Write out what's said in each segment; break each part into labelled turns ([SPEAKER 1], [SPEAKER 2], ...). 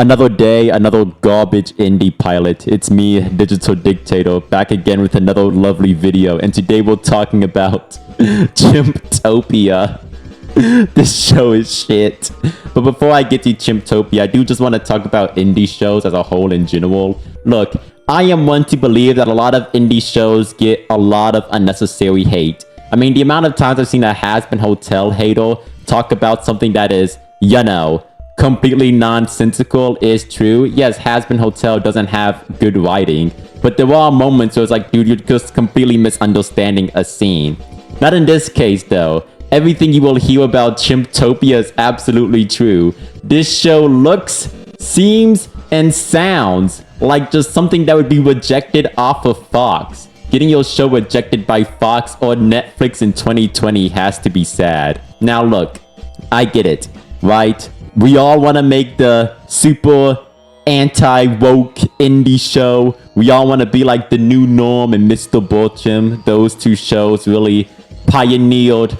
[SPEAKER 1] Another day, another garbage indie pilot. It's me, Digital Dictator, back again with another lovely video. And today we're talking about Chimptopia. This show is shit. But before I get to Chimptopia, I do just want to talk about indie shows as a whole in general. Look, I am one to believe that a lot of indie shows get a lot of unnecessary hate. I mean, the amount of times I've seen a Has-Been Hotel hater talk about something that is, you know, completely nonsensical is true. Yes, Has-Been Hotel doesn't have good writing, but there are moments where it's like, dude, you're just completely misunderstanding a scene. Not in this case, though. Everything you will hear about Chimptopia is absolutely true. This show looks, seems, and sounds like just something that would be rejected off of Fox. Getting your show rejected by Fox or Netflix in 2020 has to be sad. Now look, I get it, right? We all want to make the super anti-woke indie show. We all want to be like The New Norm and Mr. Borcham. Those two shows really pioneered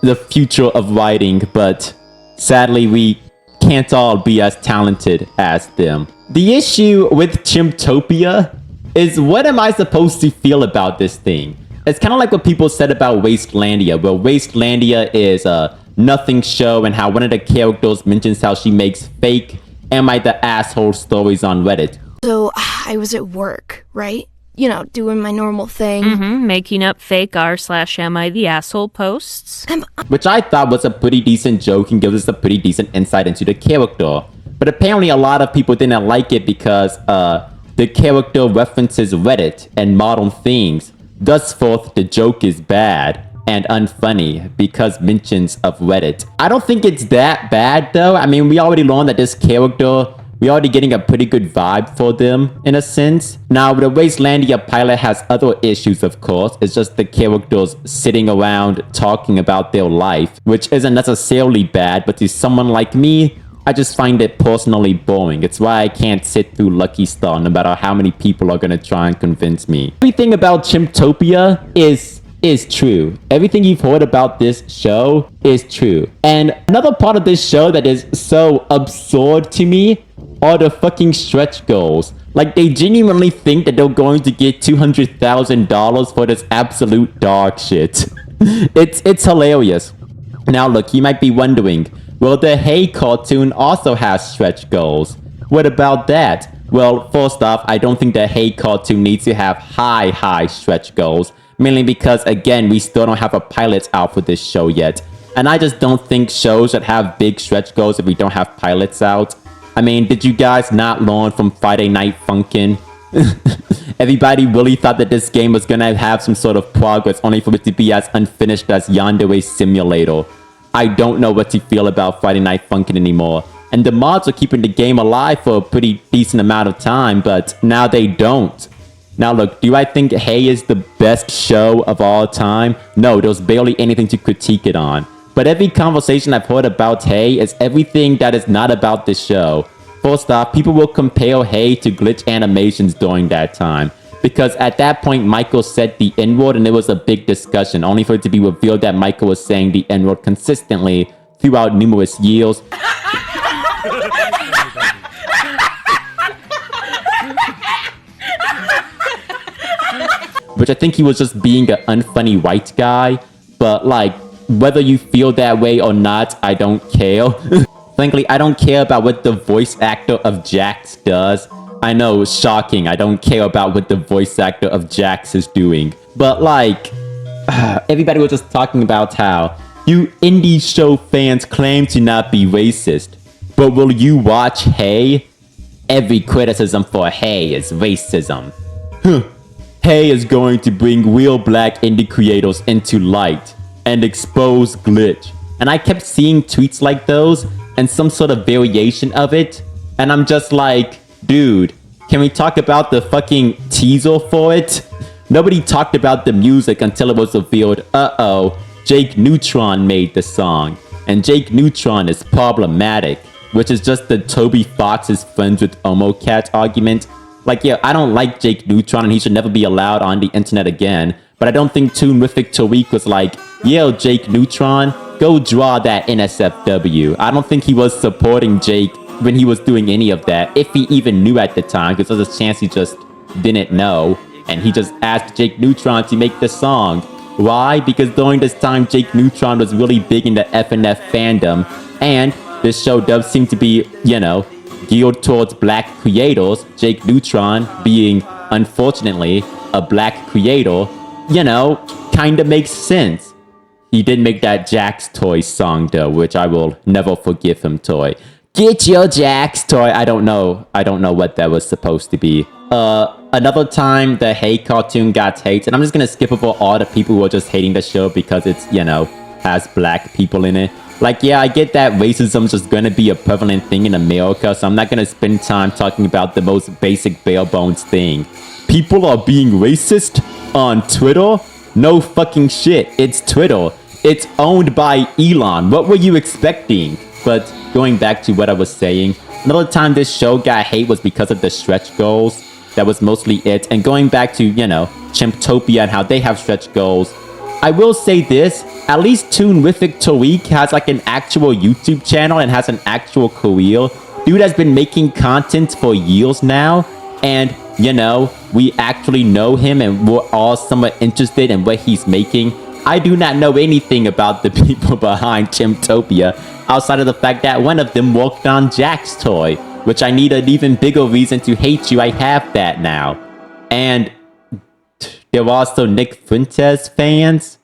[SPEAKER 1] the future of writing, but sadly we can't all be as talented as them. The issue with Chimptopia is, what am I supposed to feel about this thing? It's kind of like what people said about Wastelandia, where Wastelandia is a nothing show and how one of the characters mentions how she makes fake "Am I the Asshole" stories on Reddit.
[SPEAKER 2] So I was at work, right? You know, doing my normal thing.
[SPEAKER 3] Making up fake r/am I the asshole posts.
[SPEAKER 1] Which I thought was a pretty decent joke and gives us a pretty decent insight into the character. But apparently a lot of people didn't like it because the character references Reddit and modern things. Thus forth, the joke is bad and unfunny because mentions of Reddit. I don't think it's that bad though. I mean, we already learned that this character, we're already getting a pretty good vibe for them in a sense. Now, the Wastelandia pilot has other issues, of course. It's just the characters sitting around talking about their life, which isn't necessarily bad, but to someone like me, I just find it personally boring. It's why I can't sit through Lucky Star no matter how many people are gonna try and convince me. Everything about Chimptopia is true. Everything you've heard about this show is true. And another part of this show that is so absurd to me are the fucking stretch goals. Like, they genuinely think that they're going to get $200,000 for this absolute dog shit. It's hilarious. Now look, you might be wondering, well, the Hey cartoon also has stretch goals. What about that? Well, first off, I don't think the Hey cartoon needs to have high stretch goals. Mainly because, again, we still don't have a pilot out for this show yet. And I just don't think shows should have big stretch goals if we don't have pilots out. I mean, did you guys not learn from Friday Night Funkin'? Everybody really thought that this game was gonna have some sort of progress, only for it to be as unfinished as Yandere Simulator. I don't know what to feel about Friday Night Funkin' anymore. And the mods are keeping the game alive for a pretty decent amount of time, but now they don't. Now look, do I think Hey is the best show of all time? No, there's barely anything to critique it on. But every conversation I've heard about Hey is everything that is not about the show. First off, people will compare Hey to glitch animations during that time. Because at that point, Michael said the N-word and it was a big discussion, only for it to be revealed that Michael was saying the N-word consistently throughout numerous years. Which I think he was just being an unfunny white guy. But like, whether you feel that way or not, I don't care. Frankly, I don't care about what the voice actor of Jax does. I know, shocking. I don't care about what the voice actor of Jax is doing. But like, everybody was just talking about how you indie show fans claim to not be racist. But will you watch Hey? Every criticism for Hey is racism. Hey is going to bring real black indie creators into light and expose glitch. And I kept seeing tweets like those and some sort of variation of it. And I'm just like, dude, can we talk about the fucking teaser for it? Nobody talked about the music until it was revealed, Jake Neutron made the song. And Jake Neutron is problematic, which is just the Toby Fox is friends with Omocat argument. Like, yeah, I don't like Jake Neutron and he should never be allowed on the internet again. But I don't think Toonrific Tariq was like, yo, Jake Neutron, go draw that NSFW. I don't think he was supporting Jake when he was doing any of that, if he even knew at the time, because there's a chance he just didn't know, and he just asked Jake Neutron to make the song. Why? Because during this time, Jake Neutron was really big in the FNF fandom, and this show does seem to be, you know, geared towards black creators, Jake Neutron being, unfortunately, a black creator, you know, kinda makes sense. He did make that Jax Toy song, though, which I will never forgive him, Toy. Get your Jax Toy. I don't know what that was supposed to be. Another time the Hey cartoon got hate, and I'm just gonna skip over all the people who are just hating the show because it's, you know, has black people in it. Like, yeah, I get that racism's just gonna be a prevalent thing in America, so I'm not gonna spend time talking about the most basic bare bones thing. People are being racist on Twitter? No fucking shit, it's Twitter. It's owned by Elon. What were you expecting? But going back to what I was saying, another time this show got hate was because of the stretch goals. That was mostly it. And going back to, you know, Chimptopia and how they have stretch goals, I will say this, at least Toonrific Tariq has like an actual YouTube channel and has an actual career. Dude has been making content for years now, and, you know, we actually know him and we're all somewhat interested in what he's making. I do not know anything about the people behind Chimptopia, outside of the fact that one of them worked on Jax Toy, which I need an even bigger reason to hate you. I have that now. And there were also Nick Fuentes fans?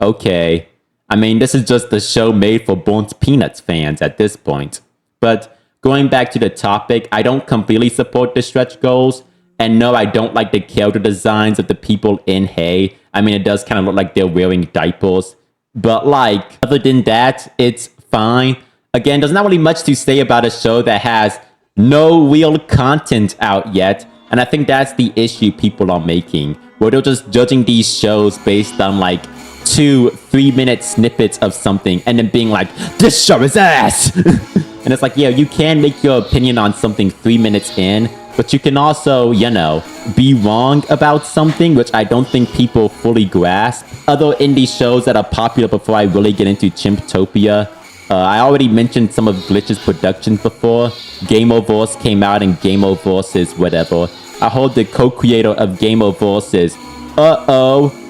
[SPEAKER 1] Okay. I mean, this is just a show made for Burnt Peanuts fans at this point. But going back to the topic, I don't completely support the stretch goals. And no, I don't like the character designs of the people in Hey. I mean, it does kind of look like they're wearing diapers. But like, other than that, it's fine. Again, there's not really much to say about a show that has no real content out yet. And I think that's the issue people are making, where they're just judging these shows based on like 2-3 minute snippets of something and then being like, this show is ass. And it's like, yeah, you can make your opinion on something 3 minutes in, but you can also, you know, be wrong about something, which I don't think people fully grasp. Other indie shows that are popular before I really get into Chimptopia, I already mentioned some of Glitch's productions before. Gameoverse came out, and Gameoverse is whatever. I heard the co-creator of Gameoverse is,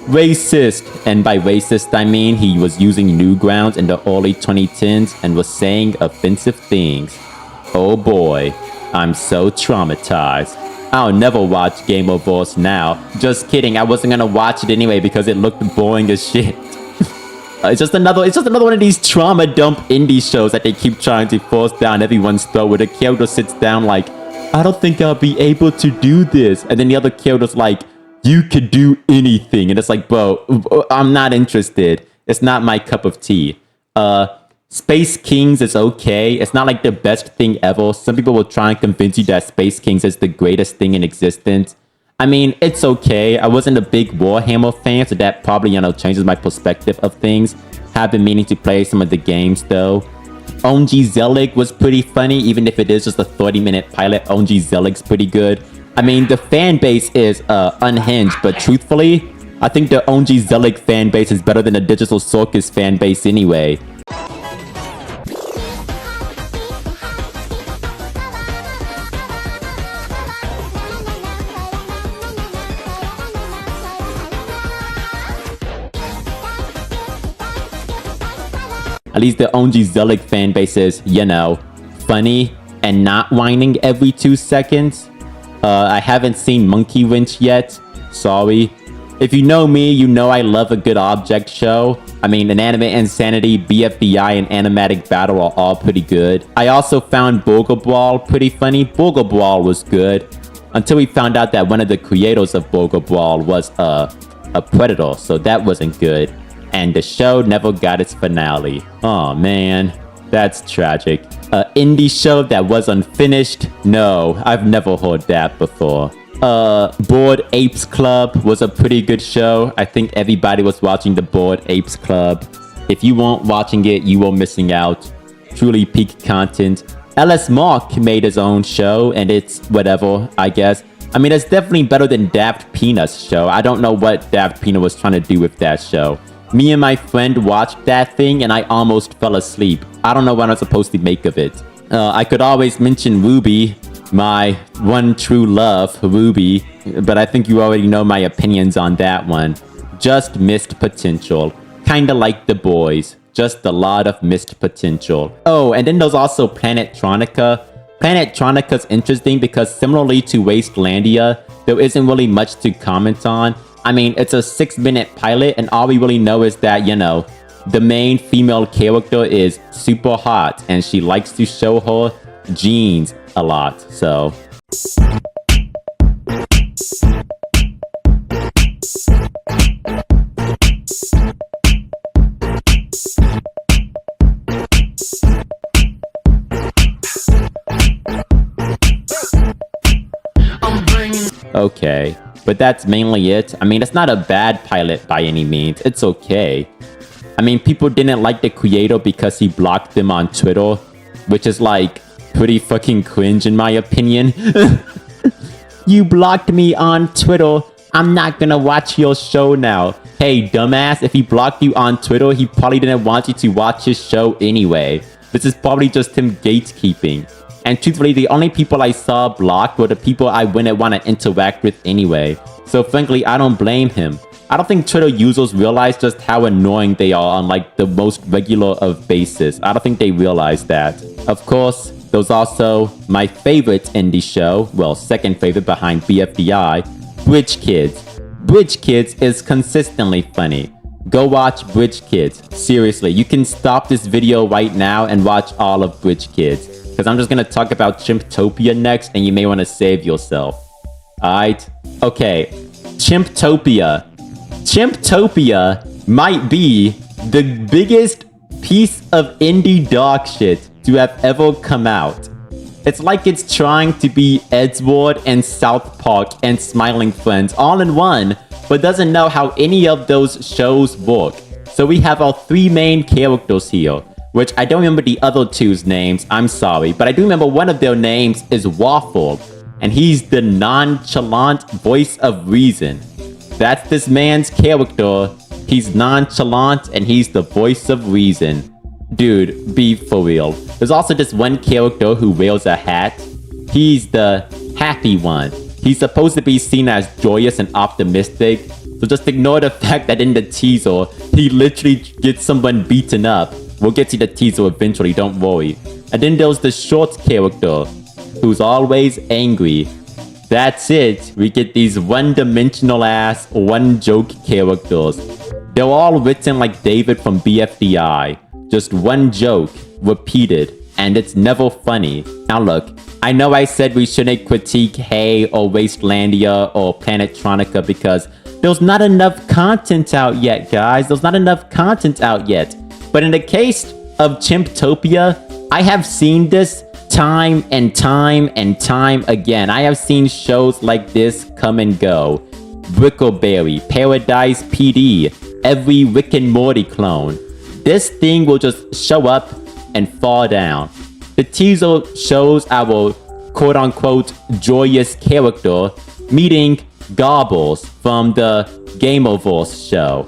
[SPEAKER 1] racist. And by racist, I mean he was using Newgrounds in the early 2010s and was saying offensive things. Oh boy, I'm so traumatized. I'll never watch Gameoverse now. Just kidding, I wasn't gonna watch it anyway because it looked boring as shit. It's just another one of these trauma dump indie shows that they keep trying to force down everyone's throat, where the character sits down like, I don't think I'll be able to do this. And then the other character's like, you could do anything. And it's like, bro, I'm not interested. It's not my cup of tea. Space Kings is okay. It's not like the best thing ever. Some people will try and convince you that Space Kings is the greatest thing in existence. I mean, it's okay. I wasn't a big Warhammer fan, so that probably, you know, changes my perspective of things. Have been meaning to play some of the games, though. Ongezellig was pretty funny, even if it is just a 30-minute pilot. Ongezellig's pretty good. I mean, the fan base is unhinged, but truthfully, I think the Ongezellig fan base is better than the Digital Circus fan base anyway. At least the Ongezellig fan base is, you know, funny and not whining every 2 seconds. I haven't seen Monkey Wrench yet. Sorry. If you know me, you know I love a good object show. I mean, Inanimate Insanity, BFBI, and Animatic Battle are all pretty good. I also found Burger Brawl pretty funny. Burger Brawl was good. Until we found out that one of the creators of Burger Brawl was a predator, so that wasn't good. And the show never got its finale. Oh man, that's tragic. Indie show that was unfinished? No, I've never heard that before. Bored Apes Club was a pretty good show. I think everybody was watching the Bored Apes Club. If you weren't watching it, you were missing out. Truly peak content. LS Mark made his own show, and it's whatever, I guess. I mean, it's definitely better than Daft Peanut's show. I don't know what Daft Peanut was trying to do with that show. Me and my friend watched that thing and I almost fell asleep. I don't know what I'm supposed to make of it. I could always mention Ruby, my one true love, Ruby, but I think you already know my opinions on that one. Just missed potential. Kinda like the boys. Just a lot of missed potential. Oh, and then there's also Planetronica. Planetronica's interesting because similarly to Wastelandia, there isn't really much to comment on. I mean, it's a 6-minute pilot and all we really know is that, you know, the main female character is super hot and she likes to show her jeans a lot, so... Okay, but that's mainly it. I mean, it's not a bad pilot by any means. It's okay. I mean, people didn't like the creator because he blocked them on Twitter, which is like pretty fucking cringe in my opinion. You blocked me on Twitter. I'm not gonna watch your show now. Hey, dumbass, if he blocked you on Twitter, he probably didn't want you to watch his show anyway. This is probably just him gatekeeping. And truthfully, the only people I saw blocked were the people I wouldn't want to interact with anyway. So frankly, I don't blame him. I don't think Twitter users realize just how annoying they are on like the most regular of basis. I don't think they realize that. Of course, there's also my favorite indie show, well, second favorite behind BFDI, Bridge Kids. Bridge Kids is consistently funny. Go watch Bridge Kids. Seriously, you can stop this video right now and watch all of Bridge Kids. Because I'm just going to talk about Chimptopia next and you may want to save yourself. Alright? Okay. Chimptopia. Chimptopia might be the biggest piece of indie dog shit to have ever come out. It's like it's trying to be Edward and South Park and Smiling Friends all in one, but doesn't know how any of those shows work. So we have our 3 main characters here, which I don't remember the other 2's names, I'm sorry, but I do remember one of their names is Waffle, and he's the nonchalant voice of reason. That's this man's character. He's nonchalant and he's the voice of reason. Dude, be for real. There's also this one character who wears a hat. He's the happy one. He's supposed to be seen as joyous and optimistic, so just ignore the fact that in the teaser, he literally gets someone beaten up. We'll get to the teaser eventually, don't worry. And then there's the short character, who's always angry. That's it. We get these one-dimensional ass, one-joke characters. They're all written like David from BFDI. Just one joke, repeated, and it's never funny. Now look, I know I said we shouldn't critique Hey or Wastelandia or Planetronica because there's not enough content out yet, guys. There's not enough content out yet. But in the case of Chimptopia, I have seen this time and time and time again. I have seen shows like this come and go. Brickleberry, Paradise PD, every Rick and Morty clone. This thing will just show up and fall down. The teaser shows our quote-unquote joyous character meeting Gobbles from the Gameoverse show.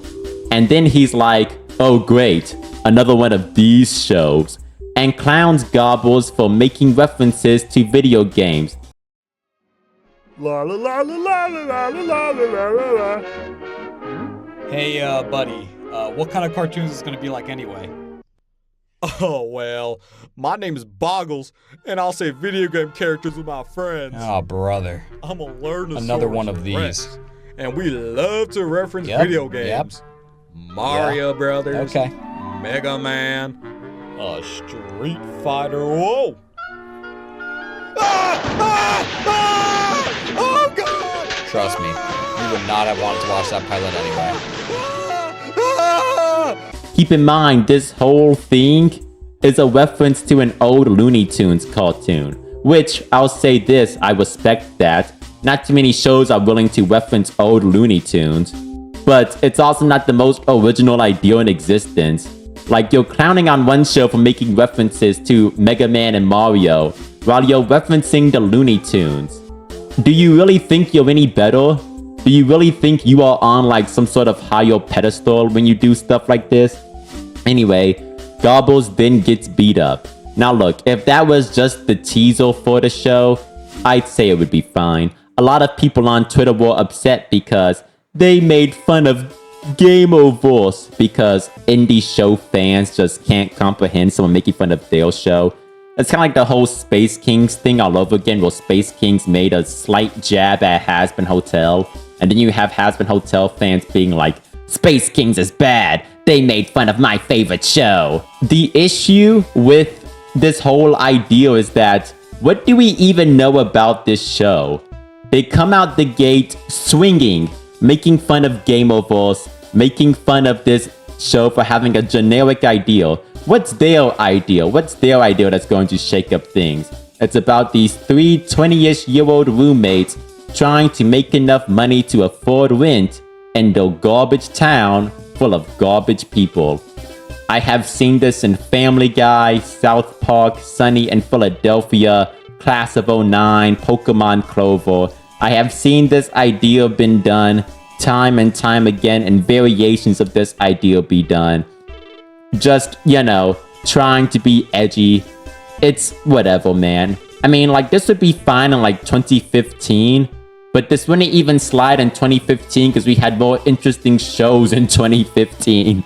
[SPEAKER 1] And then he's like, oh great, another one of these shows, and clowns Gobbles for making references to video games.
[SPEAKER 4] La la la la la la la la la la la.
[SPEAKER 5] Hey, buddy, what kind of cartoons is it gonna be like anyway?
[SPEAKER 4] Oh, well, my name is Boggles, and I'll say video game characters with my friends.
[SPEAKER 5] Oh, brother.
[SPEAKER 4] I'm a learner.
[SPEAKER 5] Another one of these.
[SPEAKER 4] And we love to reference video games. Mario Brothers.
[SPEAKER 5] Okay.
[SPEAKER 4] Mega Man. Street Fighter. Whoa! Ah! Ah! Ah! Oh, God!
[SPEAKER 5] Trust me, you would not have wanted to watch that pilot anyway.
[SPEAKER 4] Ah!
[SPEAKER 1] Keep in mind, this whole thing is a reference to an old Looney Tunes cartoon, which, I'll say this, I respect that. Not too many shows are willing to reference old Looney Tunes, but it's also not the most original idea in existence. Like, you're clowning on one show for making references to Mega Man and Mario, while you're referencing the Looney Tunes. Do you really think you're any better? Do you really think you are on like some sort of higher pedestal when you do stuff like this? Anyway, Gobbles then gets beat up. Now look, if that was just the teaser for the show, I'd say it would be fine. A lot of people on Twitter were upset because they made fun of Game Over because indie show fans just can't comprehend someone making fun of their show. It's kind of like the whole Space Kings thing all over again, where Space Kings made a slight jab at Has-Been Hotel, and then you have Has-Been Hotel fans being like, Space Kings is bad, they made fun of my favorite show. The issue with this whole idea is that, what do we even know about this show? They come out the gate swinging, making fun of Game Overs, making fun of this show for having a generic ideal. What's their ideal? What's their ideal that's going to shake up things? It's about these 3 20-ish-year-old roommates trying to make enough money to afford rent in their garbage town full of garbage people. I have seen this in Family Guy, South Park, Sunny in Philadelphia, Class of 09, Pokemon Clover. I have seen this idea been done time and time again, and variations of this idea be done. Just, you know, trying to be edgy. It's whatever, man. I mean, like, this would be fine in, like, 2015, but this wouldn't even slide in 2015 because we had more interesting shows in 2015.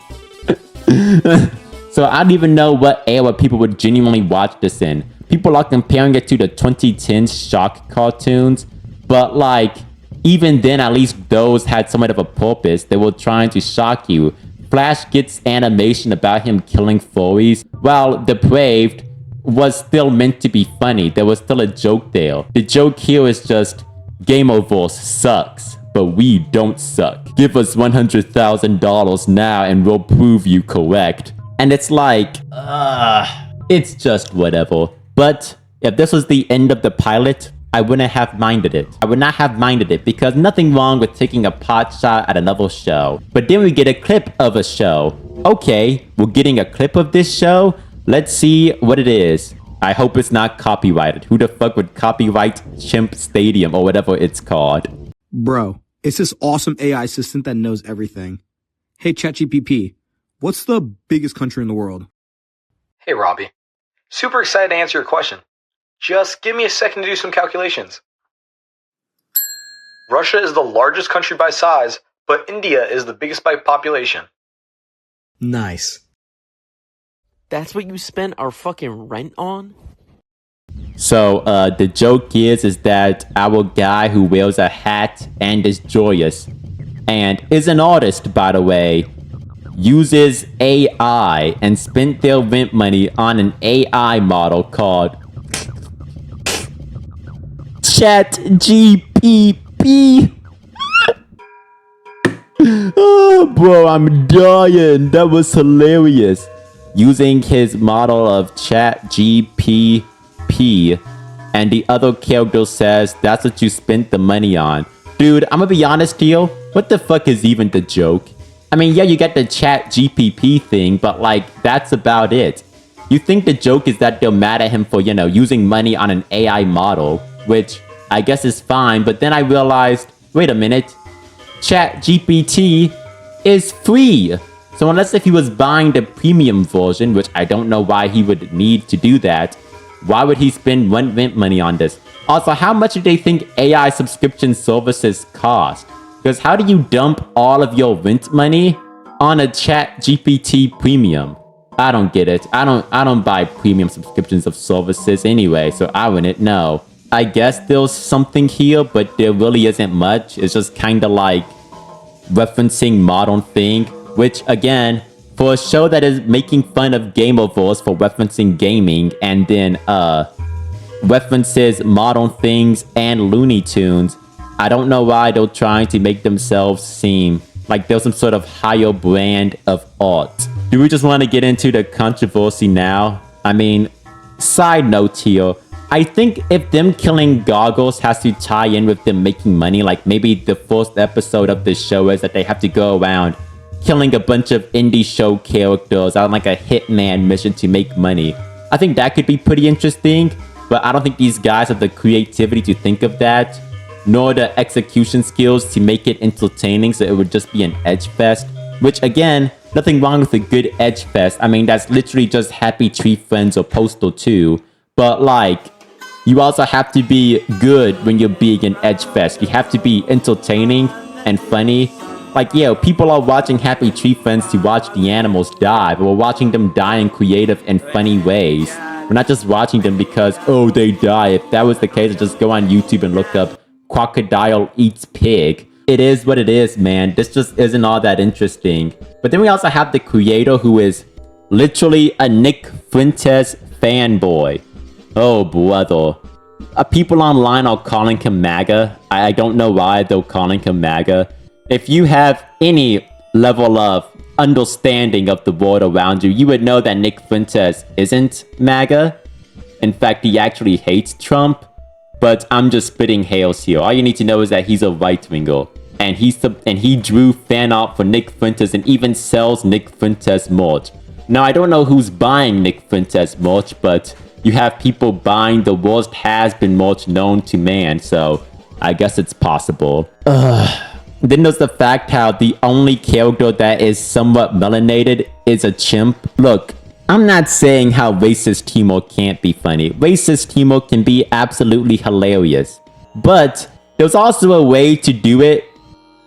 [SPEAKER 1] So I don't even know what era people would genuinely watch this in. People are comparing it to the 2010s shock cartoons, but, like, even then, at least those had somewhat of a purpose. They were trying to shock you. Flash gets animation about him killing furries, while Depraved was still meant to be funny. There was still a joke there. The joke here is just, Game Over sucks, but we don't suck. Give us $100,000 now and we'll prove you correct. And it's like, it's just whatever. But if this was the end of the pilot, I wouldn't have minded it. I would not have minded it because nothing wrong with taking a pot shot at another show. But then we get a clip of a show. Okay, we're getting a clip of this show. Let's see what it is. I hope it's not copyrighted. Who the fuck would copyright Chimp Stadium or whatever it's called?
[SPEAKER 6] Bro, it's this awesome AI assistant that knows everything. Hey, ChatGPT, what's the biggest country in the world?
[SPEAKER 7] Hey, Robbie. Super excited to answer your question. Just give me a second to do some calculations. Russia is the largest country by size, but India is the biggest by population.
[SPEAKER 6] Nice.
[SPEAKER 8] That's what you spent our fucking rent on?
[SPEAKER 1] So, the joke is that our guy who wears a hat and is joyous, and is an artist, by the way, uses AI and spent their rent money on an AI model called ChatGPT. Oh, bro, I'm dying. That was hilarious. Using his model of ChatGPT, and the other character says that's what you spent the money on. Dude, I'm gonna be honest here. What the fuck is even the joke? I mean, yeah, you get the ChatGPT thing, but like, that's about it. You think the joke is that they're mad at him for, you know, using money on an AI model, which I guess is fine, but then I realized, wait a minute, ChatGPT is free. So unless if he was buying the premium version, which I don't know why he would need to do that, why would he spend rent money on this? Also, how much do they think AI subscription services cost? Because how do you dump all of your rent money on a ChatGPT premium? I don't get it. I don't buy premium subscriptions of services anyway, so I wouldn't know. I guess there's something here, but there really isn't much. It's just kind of like referencing modern thing, which again, for a show that is making fun of Gameoverse for referencing gaming and then references modern things and Looney Tunes, I don't know why they're trying to make themselves seem like they're some sort of higher brand of art. Do we just want to get into the controversy now? I mean, side note here, I think if them killing Goggles has to tie in with them making money, like maybe the first episode of the show is that they have to go around killing a bunch of indie show characters on like a hitman mission to make money. I think that could be pretty interesting, but I don't think these guys have the creativity to think of that, nor the execution skills to make it entertaining, so it would just be an edge fest. Which again, Nothing wrong with a good edge fest. I mean, that's literally just Happy Tree Friends or Postal 2. But like, you also have to be good when you're being an edge fest. You have to be entertaining and funny. Like, yeah, people are watching Happy Tree Friends to watch the animals die, but we're watching them die in creative and funny ways. We're not just watching them because, oh, they die. If that was the case, I'd just go on YouTube and look up crocodile eats pig. It is what it is, man. This just isn't all that interesting. But then we also have the creator who is literally a Nick Fuentes fanboy. Oh, brother. People online are calling him MAGA. I don't know why they're calling him MAGA. If you have any level of understanding of the world around you, you would know that Nick Fuentes isn't MAGA. In fact, he actually hates Trump. But I'm just spitting hails here. All you need to know is that he's a right-winger. And he drew fan art for Nick Fuentes and even sells Nick Fuentes merch. Now, I don't know who's buying Nick Fuentes merch, but you have people buying the worst has-been merch known to man, so I guess it's possible. Then there's the fact how the only character that is somewhat melanated is a chimp. Look, I'm not saying how racist humor can't be funny. Racist humor can be absolutely hilarious. But there's also a way to do it.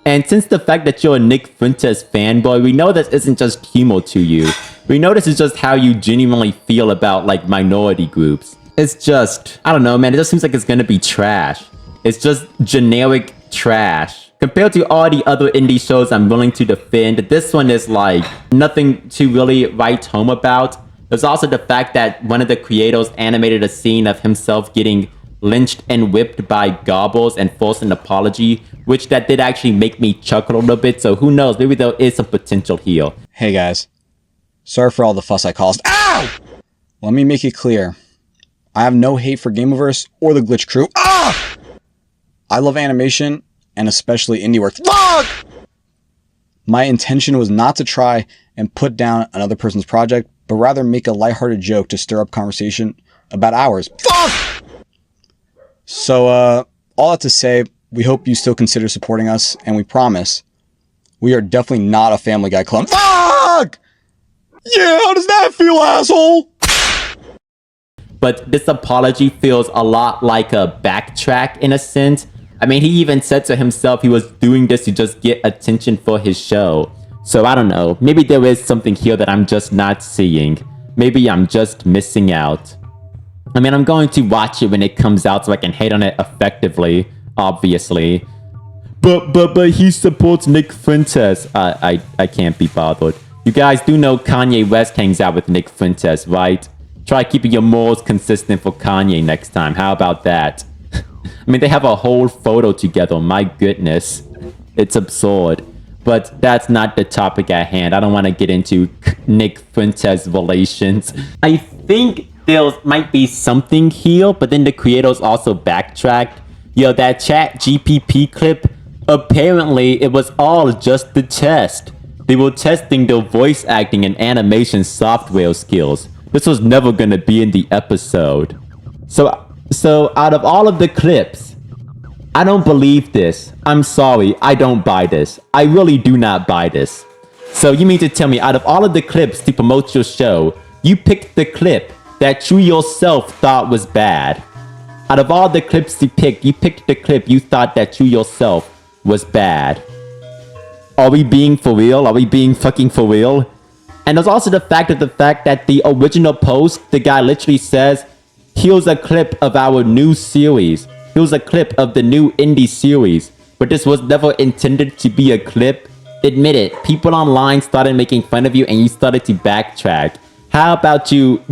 [SPEAKER 1] And since the fact that you're a Nick Fuentes fanboy, we know this isn't just humor to you. We know this is just how you genuinely feel about, like, minority groups. It's just, I don't know, man. It just seems like it's gonna be trash. It's just generic trash. Compared to all the other indie shows I'm willing to defend, this one is, like, nothing to really write home about. There's also the fact that one of the creators animated a scene of himself getting lynched and whipped by gobbles and forced an apology, which that did actually make me chuckle a little bit, so who knows, maybe there is some potential here.
[SPEAKER 9] Hey guys, sorry for all the fuss I caused. Ow! Let me make it clear. I have no hate for Gameverse or the Glitch crew. Ah! I love animation, and especially indie work. Fuck! My intention was not to try and put down another person's project, but rather make a lighthearted joke to stir up conversation about ours. Fuck! So, all that to say, we hope you still consider supporting us, and we promise we are definitely not a Family Guy clone. Fuck! Yeah, how does that feel, asshole?
[SPEAKER 1] But this apology feels a lot like a backtrack in a sense. I mean, he even said to himself he was doing this to just get attention for his show. So I don't know, maybe there is something here that I'm just not seeing. Maybe I'm just missing out. I mean, I'm going to watch it when it comes out so I can hate on it effectively, obviously. But he supports Nick Fuentes. I can't be bothered. You guys do know Kanye West hangs out with Nick Fuentes, right? Try keeping your morals consistent for Kanye next time. How about that? I mean, they have a whole photo together. My goodness. It's absurd. But that's not the topic at hand. I don't want to get into Nick Fuentes relations. I think there might be something here, but then the creators also backtracked. Yo, that ChatGPT clip, apparently it was all just the test. They were testing their voice acting and animation software skills. This was never gonna be in the episode. So out of all of the clips, I don't believe this. I'm sorry, I don't buy this. I really do not buy this. So you mean to tell me out of all of the clips to promote your show, you picked the clip that you yourself thought was bad? Out of all the clips you picked the clip you thought that you yourself was bad. Are we being for real? Are we being fucking for real? And there's also the fact that the original post, the guy literally says, here's a clip of our new series. Here's a clip of the new indie series. But this was never intended to be a clip. Admit it, people online started making fun of you and you started to backtrack. How about you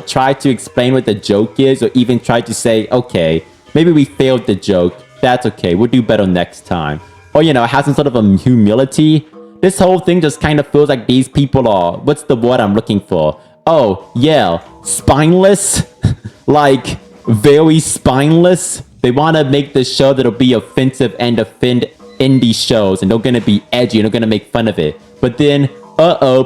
[SPEAKER 1] try to explain what the joke is, or even try to say, okay, maybe we failed the joke. That's okay, we'll do better next time. Or, have some sort of a humility. This whole thing just kind of feels like these people are, what's the word I'm looking for? Oh, yeah, spineless? Like, very spineless? They want to make the show that'll be offensive and offend indie shows, and they're going to be edgy and they're going to make fun of it. But then,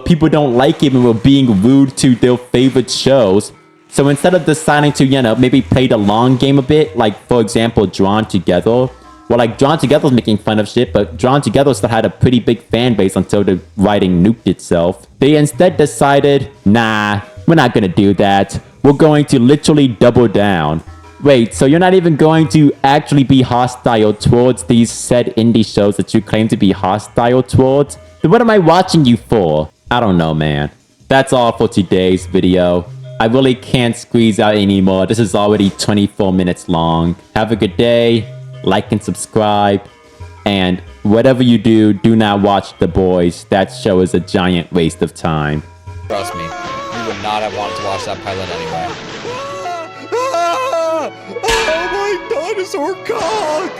[SPEAKER 1] people don't like it when we're being rude to their favorite shows. So instead of deciding to, maybe play the long game a bit, like, for example, Drawn Together, Well, like, Drawn Together was making fun of shit, but Drawn Together still had a pretty big fan base until the writing nuked itself. They instead decided, nah, we're not gonna do that. We're going to literally double down. Wait, so you're not even going to actually be hostile towards these said indie shows that you claim to be hostile towards? Then what am I watching you for? I don't know, man. That's all for today's video. I really can't squeeze out anymore. This is already 24 minutes long. Have a good day. Like and subscribe. And whatever you do, do not watch The Boys. That show is a giant waste of time.
[SPEAKER 5] Trust me, you would not have wanted to watch that pilot anyway.
[SPEAKER 4] Oh my dinosaur cock!